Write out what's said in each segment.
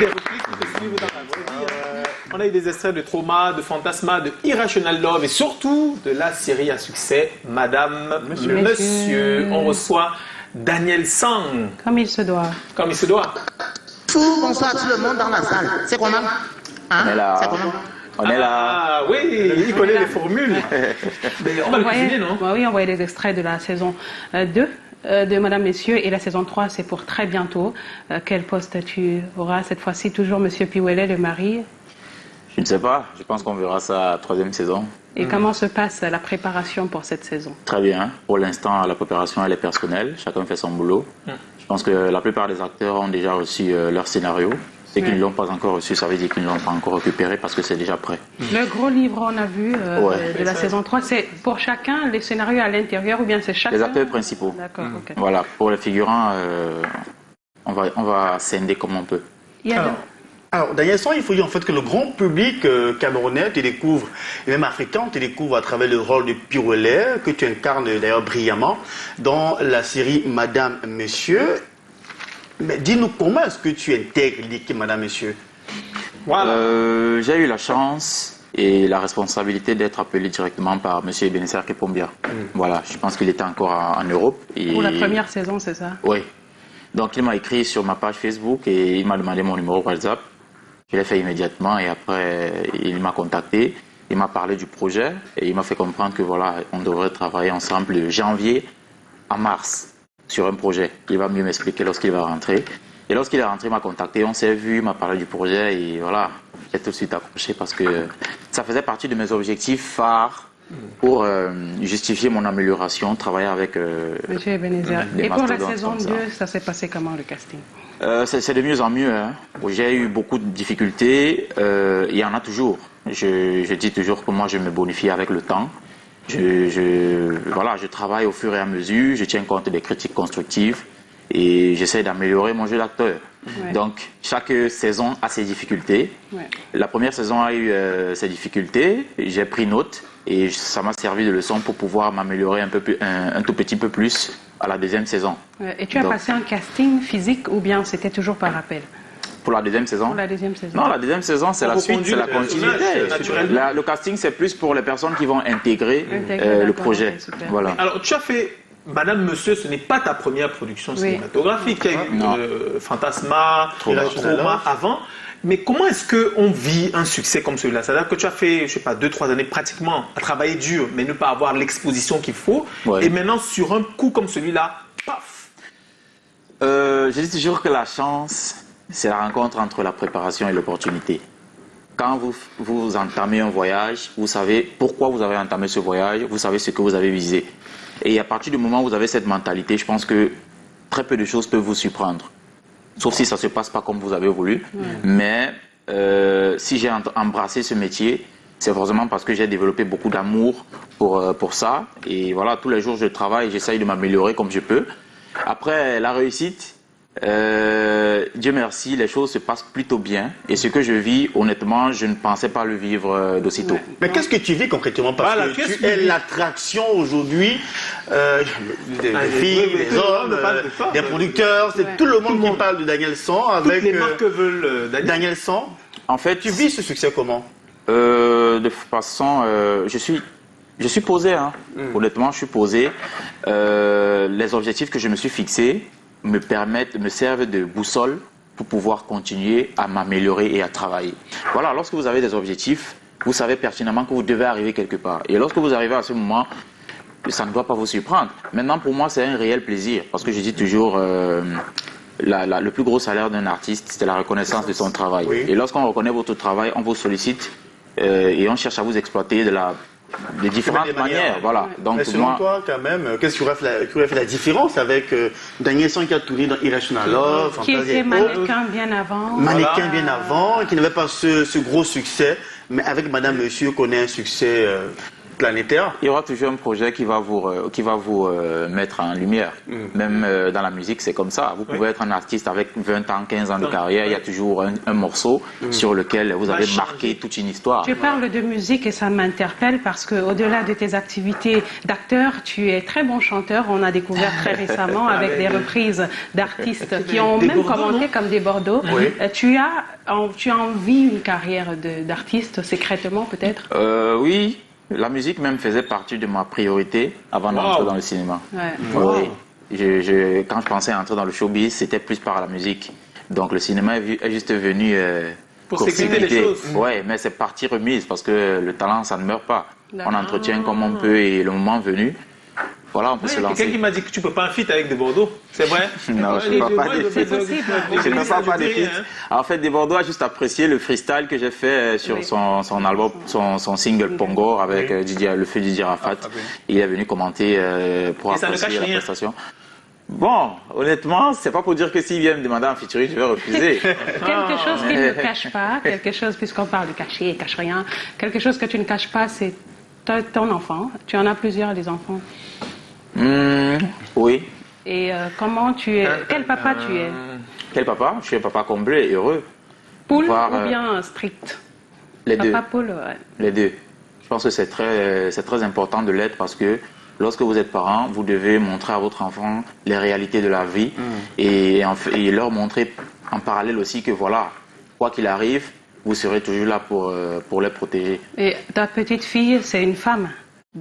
Des reprises qui se suivent dans la vraie vie. On a eu des extraits de Trauma, de Fantasma, de Irrational Love et surtout de la série à succès Madame, Monsieur. On reçoit Daniel Sang. Comme il se doit. Comme il se doit. Bonsoir tout le monde dans la salle. C'est comment? On est là. C'est comment? On est là. Ah oui, il connaît les formules. Mais on va le cuisiner, non? Oui, on voyait des extraits de la saison 2 de Madame, Messieurs, et la saison 3, c'est pour très bientôt. Quel poste tu auras cette fois-ci? Toujours Monsieur Piouelet, le mari? Je ne sais pas. Je pense qu'on verra ça à la 3e saison. Et comment se passe la préparation pour cette saison? Très bien. Pour l'instant, la préparation, elle est personnelle. Chacun fait son boulot. Je pense que la plupart des acteurs ont déjà reçu leur scénario. Ceux qui ne l'ont pas encore reçu, ça veut dire qu'ils ne l'ont pas encore récupéré parce que c'est déjà prêt. Le gros livre, on a vu, de la saison 3, c'est pour chacun les scénarios à l'intérieur ou bien c'est chacun? Les acteurs principaux. D'accord, ok. Voilà. Pour les figurants, on va scinder comme on peut. Alors, Daniel Sang, il faut dire en fait que le grand public camerounais te découvre, et même africain, te découvre à travers le rôle de Piouelet, que tu incarnes d'ailleurs brillamment dans la série Madame, Monsieur. Mais dis-nous, comment est-ce que tu intègres l'équipe Madame, Monsieur? Voilà. J'ai eu la chance et la responsabilité d'être appelé directement par M. Ebenezer Kepombia. Voilà, je pense qu'il était encore en Europe. Et... Pour la première saison, c'est ça? Oui. Donc il m'a écrit sur ma page Facebook et il m'a demandé mon numéro WhatsApp. Je l'ai fait immédiatement et après il m'a contacté. Il m'a parlé du projet et il m'a fait comprendre que voilà, on devrait travailler ensemble de janvier à mars sur un projet. Il va mieux m'expliquer lorsqu'il va rentrer. Et lorsqu'il est rentré, il m'a contacté, on s'est vu, il m'a parlé du projet et voilà, j'ai tout de suite accroché parce que ça faisait partie de mes objectifs phares pour justifier mon amélioration, travailler avec Monsieur Ebenezer. Et pour la saison 2, ça s'est passé comment le casting? C'est de mieux en mieux. Hein. J'ai eu beaucoup de difficultés, il y en a toujours. Je dis toujours que moi je me bonifie avec le temps. Je travaille au fur et à mesure, je tiens compte des critiques constructives et j'essaie d'améliorer mon jeu d'acteur. Ouais. Donc, chaque saison a ses difficultés. Ouais. La première saison a eu ses difficultés, j'ai pris note et ça m'a servi de leçon pour pouvoir m'améliorer un tout petit peu plus à la 2e saison. Ouais. Et tu as passé un casting physique ou bien c'était toujours par appel? Pour la 2e saison? Pour la 2e saison. Non, la 2e saison, c'est la suite, c'est la continuité. Le casting, c'est plus pour les personnes qui vont intégrer le projet. Okay, voilà. Alors, tu as fait Madame, Monsieur, ce n'est pas ta première production cinématographique. Il y a eu Fantasma, Trauma avant. Mais comment est-ce qu'on vit un succès comme celui-là? C'est-à-dire que tu as fait, je ne sais pas, 2-3 années pratiquement à travailler dur, mais ne pas avoir l'exposition qu'il faut. Ouais. Et maintenant, sur un coup comme celui-là, paf! Je dis toujours que la chance, c'est la rencontre entre la préparation et l'opportunité. Quand vous entamez un voyage, vous savez pourquoi vous avez entamé ce voyage, vous savez ce que vous avez visé. Et à partir du moment où vous avez cette mentalité, je pense que très peu de choses peuvent vous surprendre. Sauf si ça ne se passe pas comme vous avez voulu. Mais si j'ai embrassé ce métier, c'est forcément parce que j'ai développé beaucoup d'amour pour ça. Et voilà, tous les jours je travaille, j'essaye de m'améliorer comme je peux. Après la réussite, Dieu merci, les choses se passent plutôt bien. Et ce que je vis, honnêtement, je ne pensais pas le vivre d'aussitôt. Mais qu'est-ce que tu vis concrètement? Parce que tu es l'attraction aujourd'hui des filles, des hommes, des producteurs. C'est tout le monde qui parle de Daniel Sang. Avec toutes les marques veulent Daniel Sang. En fait, tu vis ce succès comment? De façon, je suis posé. Hein. Honnêtement, je suis posé. Les objectifs que je me suis fixés me servent de boussole pour pouvoir continuer à m'améliorer et à travailler. Voilà, lorsque vous avez des objectifs, vous savez pertinemment que vous devez arriver quelque part. Et lorsque vous arrivez à ce moment, ça ne doit pas vous surprendre. Maintenant, pour moi, c'est un réel plaisir. Parce que je dis toujours, le plus gros salaire d'un artiste, c'est la reconnaissance de son travail. Oui. Et lorsqu'on reconnaît votre travail, on vous sollicite et on cherche à vous exploiter de différentes manières. Voilà. Donc, mais selon toi, quand même, qu'est-ce qui aurait fait la différence avec Daniel Sang qui a tourné dans Irrational Love, qui était mannequin bien avant. Mannequin bien avant, qui n'avait pas ce gros succès, mais avec Madame Monsieur connaît un succès planétaire. Il y aura toujours un projet qui va vous mettre en lumière. Même dans la musique, c'est comme ça. Vous pouvez être un artiste avec 20 ans, 15 ans de carrière, il y a toujours un morceau sur lequel vous avez marqué toute une histoire. Tu parles de musique et ça m'interpelle parce qu'au-delà de tes activités d'acteur, tu es très bon chanteur. On a découvert très récemment avec des reprises d'artistes qui ont même commenté comme des Bordeaux. Tu as envie une carrière d'artiste secrètement peut-être? Oui. La musique même faisait partie de ma priorité avant d'entrer dans le cinéma. Oui. Quand je pensais entrer dans le showbiz, c'était plus par la musique. Donc le cinéma est juste venu pour sécuriter les choses. Oui, mais c'est partie remise parce que le talent, ça ne meurt pas. On entretient comme on peut et le moment venu, voilà, on peut se lancer. Quelqu'un qui m'a dit que tu ne peux pas un feat avec des Bordeaux, c'est vrai? Non, je ne peux pas des feats. Je ne peux pas des feats. En fait, des Bordeaux a juste apprécié le freestyle que j'ai fait sur son album, son single Pongo avec le feu Didier Rafat. Il est venu commenter pour apprécier la prestation. Bon, honnêtement, c'est pas pour dire que s'il vient me demander un featuring, je vais refuser. Quelque chose qu'il ne cache pas, quelque chose, puisqu'on parle de cacher, il ne cache rien, quelque chose que tu ne caches pas, c'est ton enfant. Tu en as plusieurs, des enfants. Oui. Et comment tu es? Quel papa tu es? Quel papa? Je suis un papa comblé et heureux. Poule ou bien strict? Les deux. Papa poule, ouais. Les deux. Je pense que c'est très important de l'être parce que lorsque vous êtes parent, vous devez montrer à votre enfant les réalités de la vie et leur montrer en parallèle aussi que voilà, quoi qu'il arrive, vous serez toujours là pour les protéger. Et ta petite fille, c'est une femme?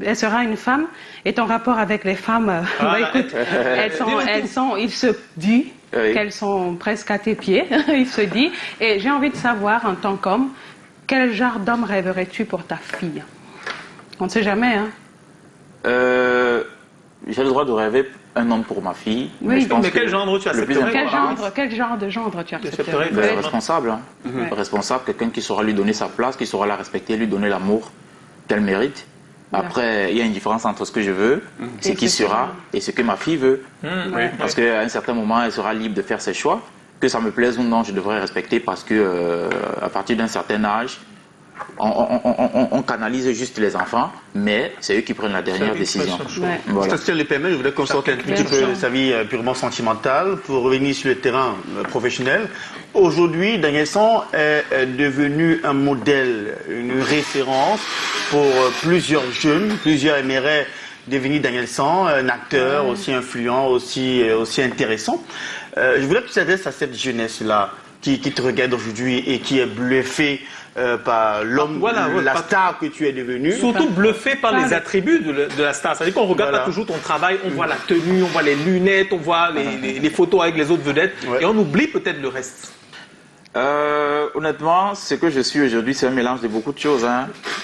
Elle sera une femme? Et ton rapport avec les femmes, écoute, il se dit qu'elles sont presque à tes pieds, il se dit. Et j'ai envie de savoir, en tant qu'homme, quel genre d'homme rêverais-tu pour ta fille? On ne sait jamais, hein? J'ai le droit de rêver un homme pour ma fille. Oui, mais quel genre tu accepterais? Quel genre de gendre tu accepterais? Responsable. Responsable, quelqu'un qui saura lui donner sa place, qui saura la respecter, lui donner l'amour qu'elle mérite. Après, il y a une différence entre ce que je veux, ce qui sera, et ce que ma fille veut. Parce qu'à un certain moment, elle sera libre de faire ses choix. Que ça me plaise ou non, je devrais respecter parce que à partir d'un certain âge, on canalise juste les enfants, mais c'est eux qui prennent la dernière décision. Voilà. Si tu le permets, je voudrais qu'on sorte un petit peu de sa vie purement sentimentale pour revenir sur le terrain professionnel. Aujourd'hui, Daniel San est devenu un modèle, une référence pour plusieurs jeunes. Plusieurs aimeraient devenir Daniel San, un acteur aussi influent, aussi intéressant. Je voudrais que tu t'adresses à cette jeunesse-là qui te regarde aujourd'hui et qui est bluffée par l'homme, la star que tu es devenu. Surtout bluffé par les attributs de la star. C'est-à-dire qu'on regarde pas toujours ton travail, on voit la tenue, on voit les lunettes, on voit les photos avec les autres vedettes et on oublie peut-être le reste. Honnêtement, ce que je suis aujourd'hui, c'est un mélange de beaucoup de choses.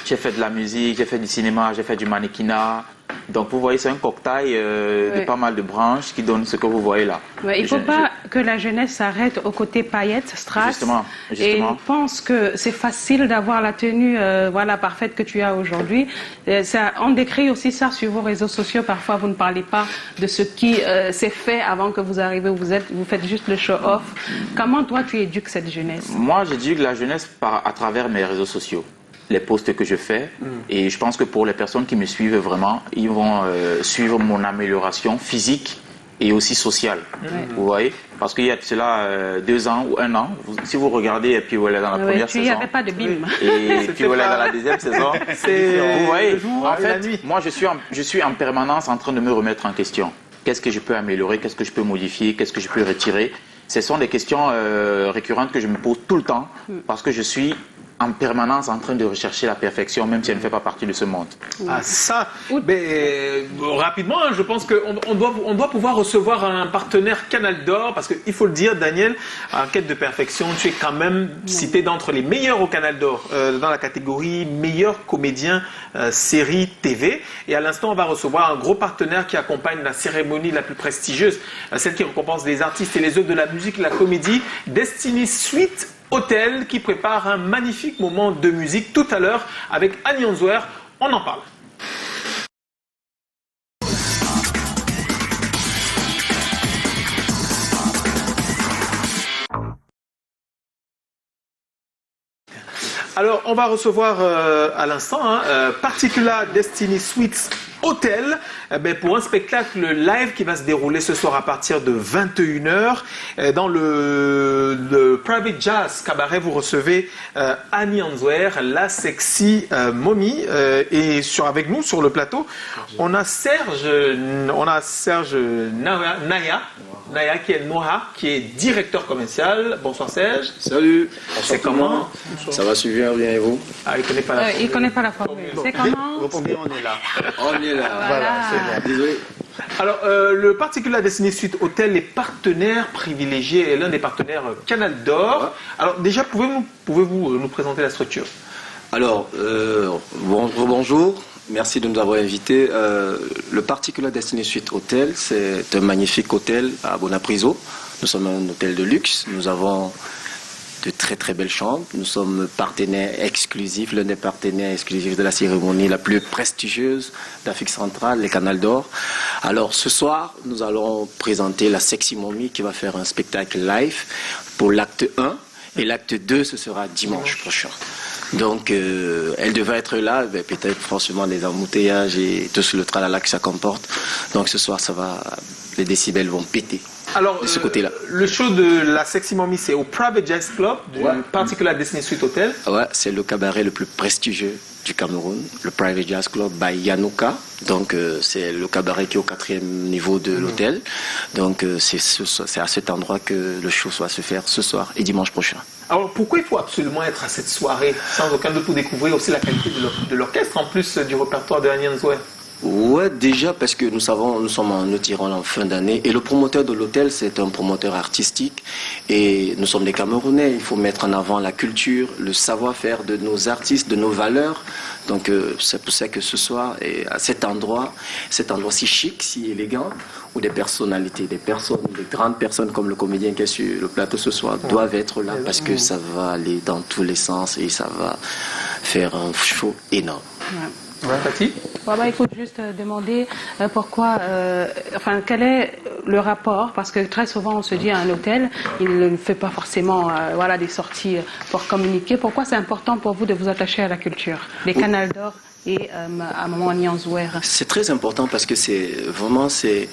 J'ai fait de la musique, j'ai fait du cinéma, j'ai fait du mannequinat. Donc vous voyez, c'est un cocktail de pas mal de branches qui donne ce que vous voyez là. Il ne faut pas que la jeunesse s'arrête au côté paillettes, strass. Justement. Et pense que c'est facile d'avoir la tenue parfaite que tu as aujourd'hui. On décrit aussi ça sur vos réseaux sociaux. Parfois, vous ne parlez pas de ce qui s'est fait avant que vous arrivez où vous êtes. Vous faites juste le show-off. Comment toi, tu éduques cette jeunesse? Moi, j'éduque la jeunesse à travers mes réseaux sociaux. Les posts que je fais et je pense que pour les personnes qui me suivent vraiment, ils vont suivre mon amélioration physique et aussi sociale. Vous voyez, parce qu'il y a de cela 2 ans ou 1 an, si vous regardez Piwele dans la première saison, il n'y avait pas de bim. Et Piwele dans la deuxième saison, vous voyez, en fait, moi je suis en permanence en train de me remettre en question. Qu'est-ce que je peux améliorer, qu'est-ce que je peux modifier, qu'est-ce que je peux retirer? Ce sont des questions récurrentes que je me pose tout le temps parce que je suis en permanence en train de rechercher la perfection, même si elle ne fait pas partie de ce monde. Ah ça, mais, rapidement, je pense qu'on doit pouvoir recevoir un partenaire Canal d'Or, parce qu'il faut le dire, Daniel, en quête de perfection, tu es quand même cité d'entre les meilleurs au Canal d'Or, dans la catégorie meilleur comédien série TV. Et à l'instant, on va recevoir un gros partenaire qui accompagne la cérémonie la plus prestigieuse, celle qui récompense les artistes et les œuvres de la musique et la comédie, Destiny Suite Hôtel, qui prépare un magnifique moment de musique tout à l'heure avec Annie Onzoer. On en parle. Alors, on va recevoir à l'instant Particular Destiny Suites Hotel pour un spectacle live qui va se dérouler ce soir à partir de 21h. Dans le Private Jazz Cabaret, vous recevez Annie Answer, la sexy momie. Et avec nous sur le plateau, on a Serge Naya qui est Noah, qui est directeur commercial. Bonsoir Serge. Salut. C'est comment? Ça va super bien et vous? Il connaît pas la formule. Il connaît pas la formule. C'est comment? Répondez, on est là. On est là. Voilà, c'est bien. Désolé. Alors, le Particular Destiny Suite Hotel est partenaire privilégié et l'un des partenaires Canal d'Or. Ouais. Alors, déjà, pouvez-vous nous présenter la structure? Alors, bonjour. Merci de nous avoir invités. Le Particular Destiny Suite Hotel, c'est un magnifique hôtel à Bonapriso. Nous sommes un hôtel de luxe. Nous avons de très très belles chambres. Nous sommes partenaires exclusifs, l'un des partenaires exclusifs de la cérémonie la plus prestigieuse d'Afrique centrale, les Canal d'Or. Alors ce soir, nous allons présenter la Sexy Mommy qui va faire un spectacle live pour l'acte 1 et l'acte 2, ce sera dimanche prochain. Donc elle devait être là, mais peut-être franchement les embouteillages et tout le tralala que ça comporte. Donc ce soir, les décibels vont péter. Alors, de ce côté-là. Le show de la Sexy Mommy, c'est au Private Jazz Club du Particular Destiny Suite Hotel. Ouais, c'est le cabaret le plus prestigieux du Cameroun, le Private Jazz Club by Yanouka. Donc c'est le cabaret qui est au 4e niveau de l'hôtel. Donc c'est à cet endroit que le show va se faire ce soir et dimanche prochain. Alors pourquoi il faut absolument être à cette soirée sans aucun doute pour découvrir aussi la qualité de l'orchestre en plus du répertoire de Annie Answer? Ouais, déjà parce que nous sommes en tirant en fin d'année et le promoteur de l'hôtel c'est un promoteur artistique et nous sommes des Camerounais, il faut mettre en avant la culture, le savoir-faire de nos artistes, de nos valeurs. Donc c'est pour ça que ce soir, et à cet endroit si chic, si élégant, où des personnalités, des grandes personnes comme le comédien qui est sur le plateau ce soir doivent être là parce que ça va aller dans tous les sens et ça va faire un show énorme. Ouais. Tati? Il faut juste demander pourquoi, quel est le rapport, parce que très souvent on se dit à un hôtel, il ne fait pas forcément des sorties pour communiquer. Pourquoi c'est important pour vous de vous attacher à la culture? Les Canal d'Or et à Maman Annie Answer. C'est très important parce que c'est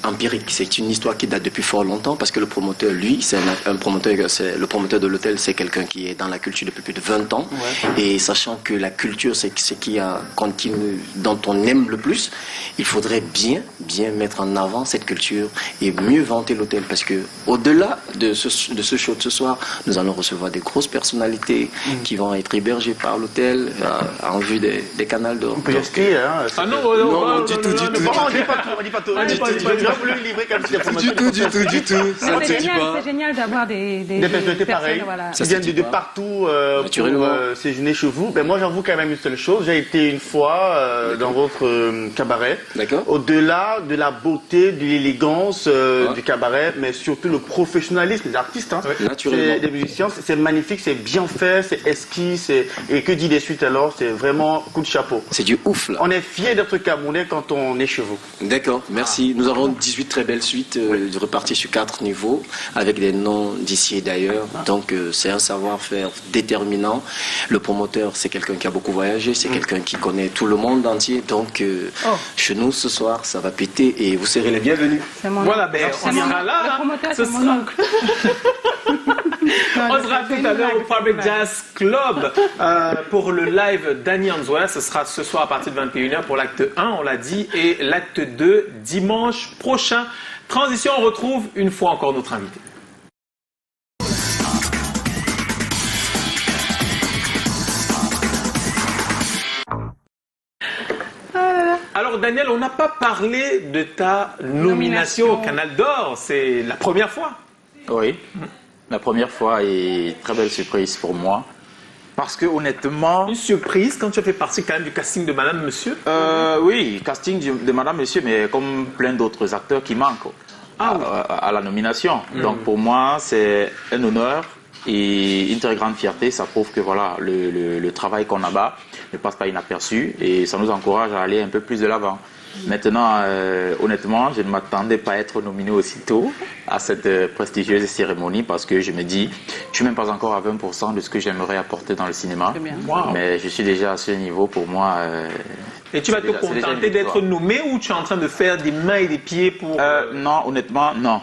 empirique. C'est une histoire qui date depuis fort longtemps parce que le promoteur, lui, c'est le promoteur de l'hôtel, c'est quelqu'un qui est dans la culture depuis plus de 20 ans. Ouais. Et sachant que la culture, c'est ce qui continue, dont on aime le plus, il faudrait bien mettre en avant cette culture et mieux vanter l'hôtel parce que au-delà de ce show de ce soir, nous allons recevoir des grosses personnalités qui vont être hébergées par l'hôtel en vue des Canal d'Or. On peut y inscrire, hein. Ah non, du tout. On dit pas tout. Tu vas vouloir livrer comme si Du tout. C'est génial d'avoir des personnalités pareilles. Voilà. Qui viennent de partout pour séjourner chez vous. Moi, j'avoue quand même une seule chose. J'ai été une fois dans votre cabaret. D'accord. Au-delà de la beauté, de l'élégance du cabaret, mais surtout le professionnalisme des artistes, des musiciens. C'est magnifique, c'est bien fait, c'est exquis. Et que dit des suites alors? C'est vraiment coup de chapeau. C'est du ouf là. On est fiers d'être Camerounais quand on est chez vous. D'accord, merci. Nous avons 18 très belles suites reparties sur 4 niveaux avec des noms d'ici et d'ailleurs. Donc c'est un savoir-faire déterminant. Le promoteur, c'est quelqu'un qui a beaucoup voyagé, c'est quelqu'un qui connaît tout le monde entier. Donc chez nous ce soir, ça va péter et vous serez les bienvenus. Voilà, on sera là. Le promoteur, c'est mon oncle. On sera tout à l'heure au Private Jazz Club pour le live d'Annie Answer. Ce sera ce soir à partir de 21h pour l'acte 1, on l'a dit, et l'acte 2 dimanche prochain. Transition, on retrouve une fois encore notre invité. Alors Daniel, on n'a pas parlé de ta nomination au Canal d'Or, c'est la première fois. Oui, la première fois et très belle surprise pour moi. Parce que honnêtement... Une surprise quand tu as fait partie quand même du casting de Madame Monsieur? Oui, casting de Madame Monsieur, mais comme plein d'autres acteurs qui manquent à la nomination. Donc pour moi, c'est un honneur et une très grande fierté. Ça prouve que voilà, le travail qu'on abat ne passe pas inaperçu et ça nous encourage à aller un peu plus de l'avant. Maintenant, honnêtement, je ne m'attendais pas à être nominé aussitôt à cette prestigieuse cérémonie parce que je me dis, je ne suis même pas encore à 20% de ce que j'aimerais apporter dans le cinéma. Wow. Mais je suis déjà à ce niveau pour moi. Et tu vas te contenter d'être nommé ou tu es en train de faire des mains et des pieds pour... Non, honnêtement, non.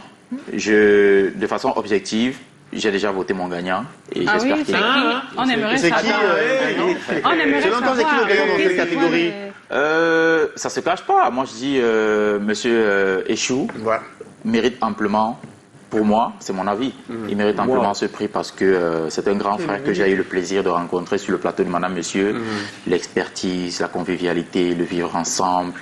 De façon objective, j'ai déjà voté mon gagnant et j'espère qu'il On aimerait savoir. On aimerait selon toi, c'est qui le gagnant dans cette catégorie? Ça se cache pas. Moi, je dis Monsieur Échou mérite amplement. Pour moi, c'est mon avis. Il mérite amplement ce prix parce que c'est un grand frère que j'ai eu le plaisir de rencontrer sur le plateau de Madame Monsieur. L'expertise, la convivialité, le vivre ensemble,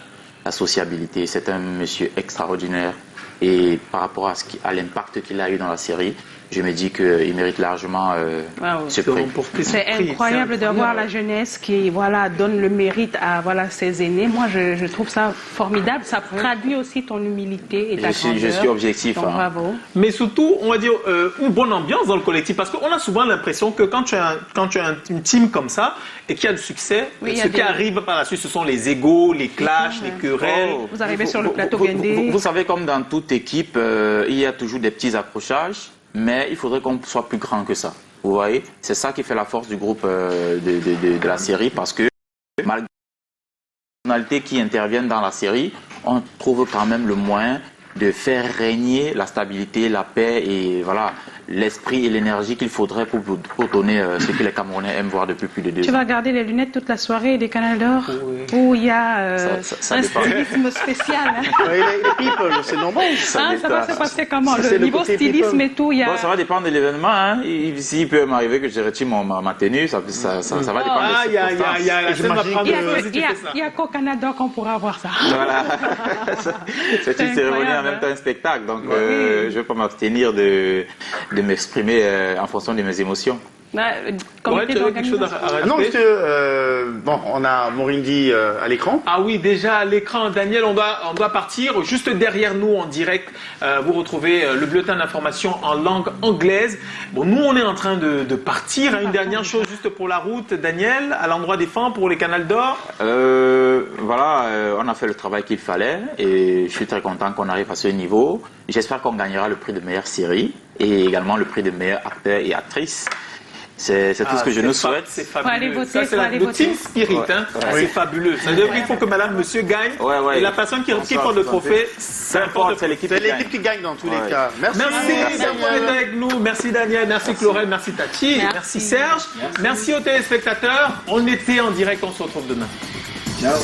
la sociabilité. C'est un monsieur extraordinaire. Et par rapport à l'impact qu'il a eu dans la série, je me dis qu'il mérite largement ce prix. C'est incroyable de voir la jeunesse qui donne le mérite à ses aînés. Moi, je trouve ça formidable. Ça traduit aussi ton humilité et ta grandeur. Je suis objectif. Donc, bravo. Mais surtout, on va dire, une bonne ambiance dans le collectif. Parce qu'on a souvent l'impression que quand tu as une team comme ça et qu'il y a du succès, ce qui arrive par la suite, ce sont les égos, les clashs, les querelles. Vous arrivez sur le plateau Gendé. Vous savez, comme dans toute équipe, il y a toujours des petits accrochages. Mais il faudrait qu'on soit plus grand que ça. Vous voyez, c'est ça qui fait la force du groupe de la série parce que malgré les personnalités qui interviennent dans la série, on trouve quand même le moyen de faire régner la stabilité, la paix et l'esprit et l'énergie qu'il faudrait pour donner ce que les Camerounais aiment voir depuis plus de 2 ans. Tu vas garder les lunettes toute la soirée des Canal d'Or où il y a un stylisme spécial. Les people, c'est normal. Ça va se passer comment? Le niveau stylisme et tout, il y a... Bon, ça va dépendre de l'événement. Hein. S'il peut m'arriver que je retire ma tenue, ça va dépendre Il y a qu'au Canada qu'on pourra avoir ça. Voilà. C'est une cérémonie en même temps un spectacle. Donc, je ne vais pas m'abstenir de m'exprimer en fonction de mes émotions. Tu avais quelque chose à rajouter? Non, parce que, on a Morindi à l'écran. Ah oui, déjà à l'écran, Daniel, on doit partir. Juste derrière nous, en direct, vous retrouvez le bulletin d'information en langue anglaise. Bon, nous, on est en train de partir. Une dernière chose juste pour la route, Daniel, à l'endroit des fins pour les Canal d'Or. On a fait le travail qu'il fallait et je suis très content qu'on arrive à ce niveau. J'espère qu'on gagnera le prix de meilleure série et également le prix de meilleur acteur et actrice. C'est tout ce que je nous souhaite. C'est fabuleux. Ça, c'est le team spirit. C'est fabuleux. Ça veut dire qu'il faut que madame, monsieur gagne. Et la personne qui prend le trophée, c'est l'équipe qui gagne dans tous les cas. Merci d'avoir été avec nous. Merci Daniel, merci Chlorel, merci Tati, merci Serge. Merci aux téléspectateurs. On était en direct, on se retrouve demain. Ciao.